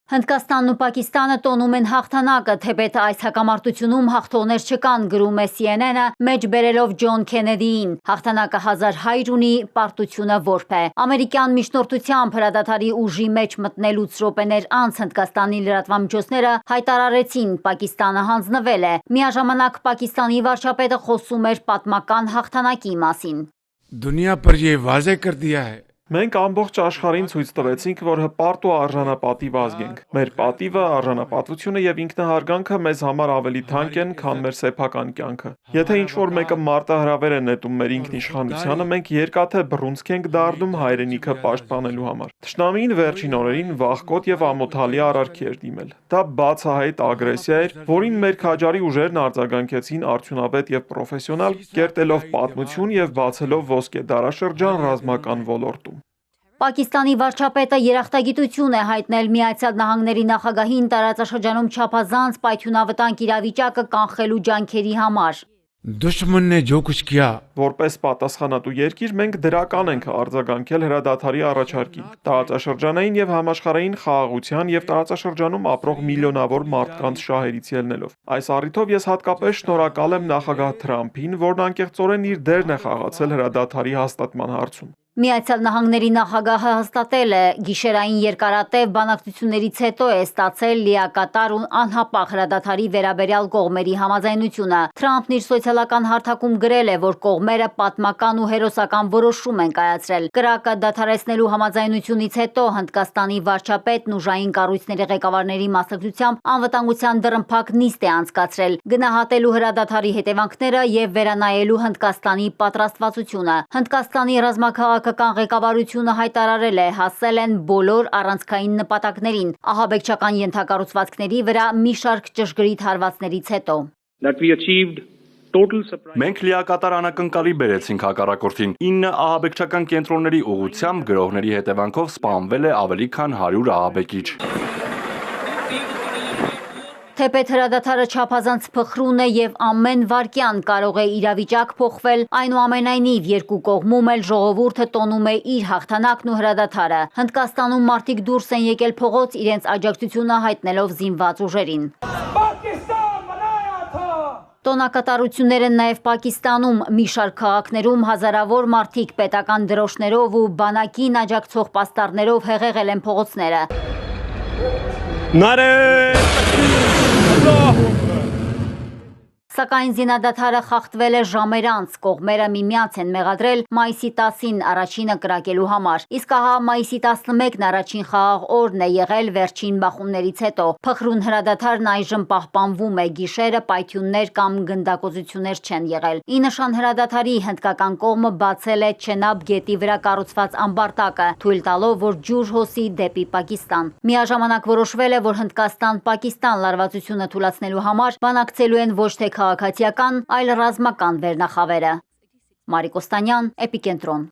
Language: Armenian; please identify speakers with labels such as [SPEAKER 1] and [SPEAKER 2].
[SPEAKER 1] Հնդկաստանն ու Պակիստանը տոնում են հաղթանակը, թեպետ այս հակամարտությունում հաղթողներ չկան, գրում է CNN-ը, մեջ բերելով Ջոն Քենեդիին։ Հաղթանակը 1000 հայր ունի, պարտությունը որբ է։ Ամերիկյան միջնորդությամբ հրադադարի ուժի մեջ մտնելուց րոպեներ անց Հնդկաստանի լրատվամիջոցները հայտարարեցին՝ Պակիստանը հանձնվել է։ Միաժամանակ Պակիստանի վարչապետը խոսում էր պատմական հաղթանակի մասին։
[SPEAKER 2] दुनिया पर ये वाजे कर दिया है
[SPEAKER 3] Մենք ամբողջ աշխարհին ցույց տվեցինք, որ հպարտ ու արժանապատիվ ազգ ենք։ Մեր պատիվը, արժանապատվությունը եւ ինքնահարգանքը մեզ համար ավելի թանկ են, քան մեր սեփական կյանքը։ Եթե ինչ-որ մեկը մարտահրավեր է նետում մեր ինքնիշխանությանը, մենք երկաթե բռունցք ենք դառնում հայրենիքը պաշտպանելու համար։ Թշնամին վերջին օրերին վախկոտ եւ ամոթալի արարքի էր դիմել։ Դա բացահայտ ագրեսիա էր, որին մեր քաջարի ուժերն արձագանքեցին արդյունավետ եւ պրոֆեսիոնալ, կերտելով պատմություն եւ բացելով ոսկե դարաշրջան ռազմական ոլորտում։
[SPEAKER 1] Պակիստանի վարչապետը երախտագիտություն է հայտնել Միացյալ Նահանգների նախագահին տարածաշրջանում չափազանց պայթյունավտանգ իրավիճակը կանխելու ջանքերի համար։
[SPEAKER 2] दुश्मन ने जो कुछ किया
[SPEAKER 3] Որպես պատասխանատու երկիր մենք դրական ենք արձագանքել հրադադարի առաջարկին, տարածաշրջանային եւ համաշխարհային խաղաղության եւ տարածաշրջանում ապրող միլիոնավոր մարդկանց շահերից ելնելով։ Այս առիթով ես հատկապես շնորհակալ եմ նախագահ Թրամփին, որն անկեղծորեն իր դերն է խաղացել հրադադարի հաստատման հարցում։
[SPEAKER 1] Միացյալ Նահանգների նախագահը հաստատել է, գիշերային երկարատև բանակցություններից հետո է ստացել լիակատար ու անհապաղ հրադադարի վերաբերյալ կողմերի համաձայնությունը։ Թրամփն իր սոցիալական հարթակում գրել է, որ կողմերը պատմական ու հերոսական որոշում են կայացրել։ Կրակը դադարեցնելու համաձայնությունից հետո Հնդկաստանի վարչապետն ուժային կառույցների ղեկավարների մասնակցությամբ անվտանգության դռնփակ նիստ է անցկացրել, գնահատելու հրադադարի հետևանքները եւ վերանայելու Հնդկաստանի պատրաստվածությունը։ Հնդկաստանի ռազմաքաղաքական ղեկավարությունը հայտարարել է՝ հասել են բոլոր առանցքային նպատակներին ահաբեկչական ենթակառուցվածքների վրա մի շարք ճշգրիտ հարվածներից հետո։
[SPEAKER 4] Մենք լիակատար անակնկալի բերեցինք հակառակորդին։ 9 ահաբեկչական կենտրոնների ուղղությամբ գրողների հետևանքով սպանվել է ավելի քան 100 ահաբեկիչ։
[SPEAKER 1] Թեպետ հրադադարը չափազանց փխրուն է եւ ամեն վայրկյան կարող է իրավիճակ փոխվել, այնուամենայնիվ երկու կողմում էլ ժողովուրդը տոնում է իր հաղթանակն ու հրադադարը։ Հնդկաստանում մարդիկ դուրս են եկել փողոց իրենց աջակցությունը հայտնելով զինված ուժերին։ Տոնակատարություններ են նաև Պակիստանում, մի շարք քաղաքներում հազարավոր մարդիկ պետական դրոշներով ու բանակին աջակցող պաստառներով հեղեղել են փողոցները։ Սակայն զինադադարը խախտվել է ժամեր անց, կողմերը միմյանց են մեղադրել մայիսի 10-ին առաջինը կրակելու համար, իսկ ահա մայիսի 11-ն առաջին խաղաղ օրն է եղել վերջին բախումներից հետո։ Փխրուն հրադադարն այժմ պահպանվում է, գիշերը պայթյուններ կամ գնդակոծություններ չեն եղել։ Ի նշան հրադադարի հնդկական կողմը բացել է Չենաբ գետի վրա կառուցված ամբարտակը, թույլ տալով, որ ջուր հոսի դեպի Պակիստան։ Միաժամանակ որոշվել է, որ Հնդկաստան-Պակիստան լարվածությունը թույլատնելու համար բանակցելու են ոչ թե քաղաքացիական, այլ ռազմական վերնախավերը։ Մարիկ Օստանյան, Էպիկենտրոն։